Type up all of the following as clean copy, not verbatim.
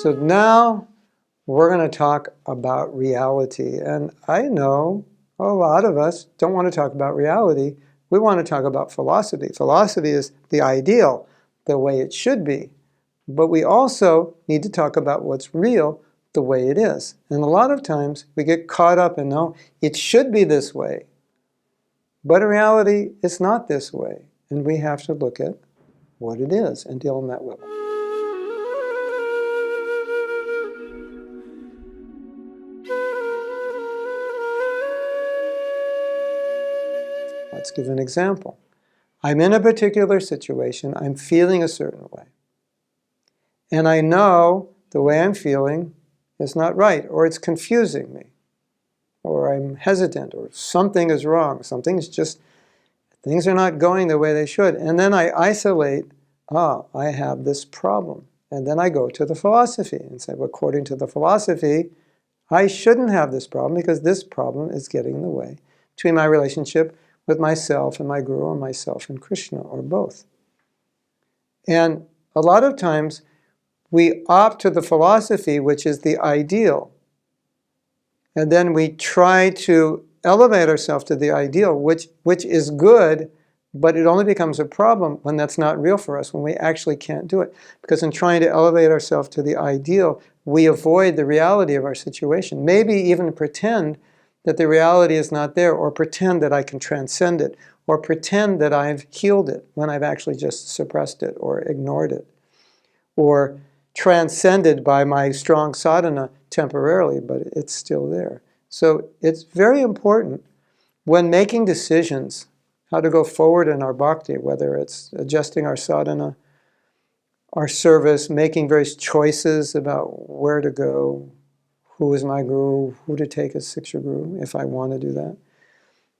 So now we're going to talk about reality. And I know a lot of us don't want to talk about reality. We want to talk about philosophy. Philosophy is the ideal, the way it should be. But we also need to talk about what's real, the way it is. And a lot of times we get caught up in, no, it should be this way. But in reality, it's not this way. And we have to look at what it is and deal on that level. Let's give an example. I'm in a particular situation. I'm feeling a certain way. And I know the way I'm feeling is not right, or it's confusing me, or I'm hesitant, or something is wrong. Things are not going the way they should. And then I isolate, I have this problem. And then I go to the philosophy and say, well, according to the philosophy, I shouldn't have this problem because this problem is getting in the way between my relationship with myself and my guru, or myself and Krishna, or both. And a lot of times we opt to the philosophy, which is the ideal. And then we try to elevate ourselves to the ideal, which is good, but it only becomes a problem when that's not real for us, when we actually can't do it. Because in trying to elevate ourselves to the ideal, we avoid the reality of our situation. Maybe even pretend that the reality is not there, or pretend that I can transcend it, or pretend that I've healed it when I've actually just suppressed it or ignored it, or transcended by my strong sadhana temporarily, but it's still there. So it's very important when making decisions how to go forward in our bhakti, whether it's adjusting our sadhana, our service, making various choices about where to go, who is my guru, who to take as Siksha guru, if I want to do that.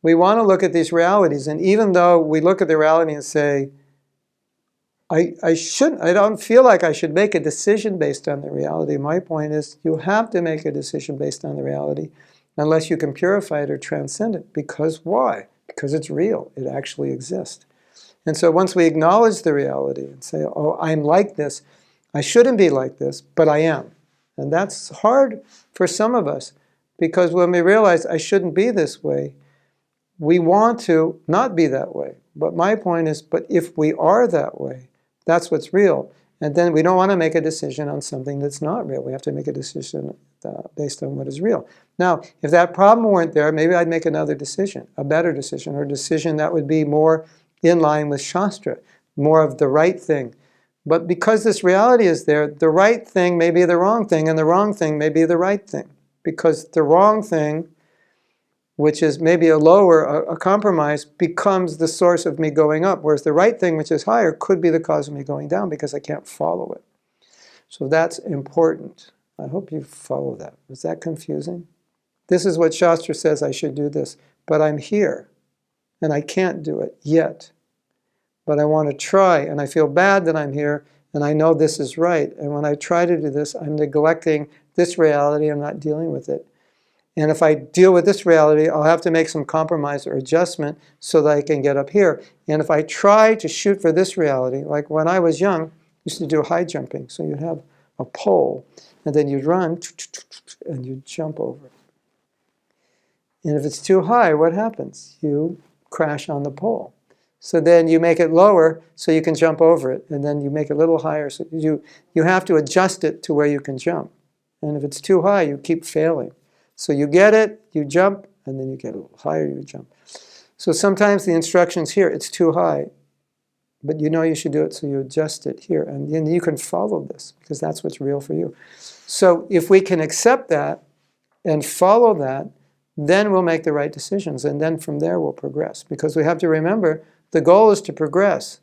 We want to look at these realities, and even though we look at the reality and say, I don't feel like I should make a decision based on the reality. My point is, you have to make a decision based on the reality unless you can purify it or transcend it. Because why? Because it's real. It actually exists. And so once we acknowledge the reality and say, oh, I'm like this, I shouldn't be like this, but I am. And that's hard for some of us, because when we realize I shouldn't be this way, we want to not be that way. But my point is, but if we are that way, that's what's real. And then we don't want to make a decision on something that's not real. We have to make a decision based on what is real. Now, if that problem weren't there, maybe I'd make another decision, a better decision, or a decision that would be more in line with Shastra, more of the right thing. But because this reality is there, the right thing may be the wrong thing, and the wrong thing may be the right thing. Because the wrong thing, which is maybe a compromise, becomes the source of me going up, whereas the right thing, which is higher, could be the cause of me going down because I can't follow it. So that's important. I hope you follow that. Is that confusing? This is what Shastra says I should do this, but I'm here, and I can't do it yet. But I want to try, and I feel bad that I'm here, and I know this is right. And when I try to do this, I'm neglecting this reality, I'm not dealing with it. And if I deal with this reality, I'll have to make some compromise or adjustment so that I can get up here. And if I try to shoot for this reality, like when I was young, I used to do high jumping. So you'd have a pole, and then you'd run, and you'd jump over it. And if it's too high, what happens? You crash on the pole. So then you make it lower so you can jump over it, and then you make it a little higher. So you have to adjust it to where you can jump. And if it's too high, you keep failing. So you get it, you jump, and then you get a little higher, you jump. So sometimes the instructions here, it's too high, but you know you should do it, so you adjust it here. And then you can follow this, because that's what's real for you. So if we can accept that and follow that, then we'll make the right decisions, and then from there we'll progress. Because we have to remember, the goal is to progress.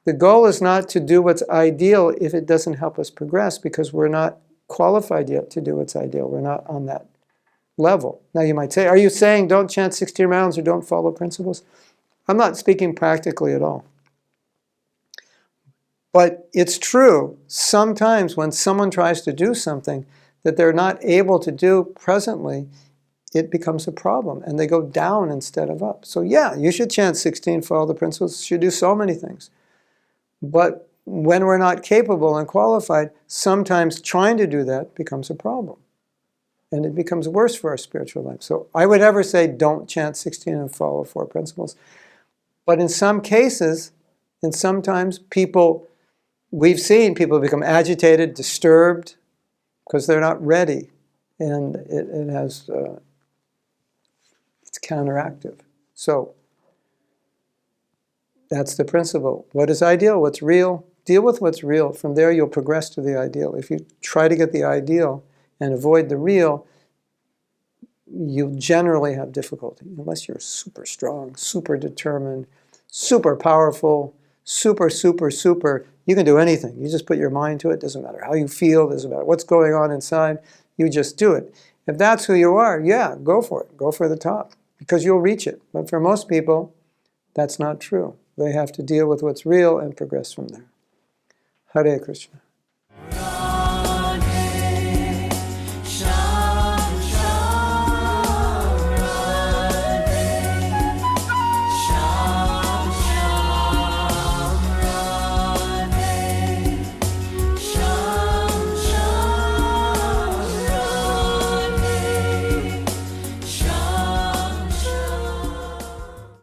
The goal is not to do what's ideal if it doesn't help us progress, because we're not qualified yet to do what's ideal. We're not on that level. Now you might say, are you saying don't chant 16 rounds or don't follow principles? I'm not speaking practically at all. But it's true, sometimes when someone tries to do something that they're not able to do presently, it becomes a problem, and they go down instead of up. So yeah, you should chant 16, follow the principles, you should do so many things. But when we're not capable and qualified, sometimes trying to do that becomes a problem. And it becomes worse for our spiritual life. So I would ever say don't chant 16 and follow 4 principles. But in some cases, and sometimes we've seen people become agitated, disturbed, because they're not ready. And it's counteractive. So that's the principle. What is ideal? What's real? Deal with what's real. From there, you'll progress to the ideal. If you try to get the ideal and avoid the real, you'll generally have difficulty, unless you're super strong, super determined, super powerful, super. You can do anything. You just put your mind to it. Doesn't matter how you feel. Doesn't matter what's going on inside. You just do it. If that's who you are, yeah, go for it. Go for the top, because you'll reach it. But for most people, that's not true. They have to deal with what's real and progress from there. Hare Krishna.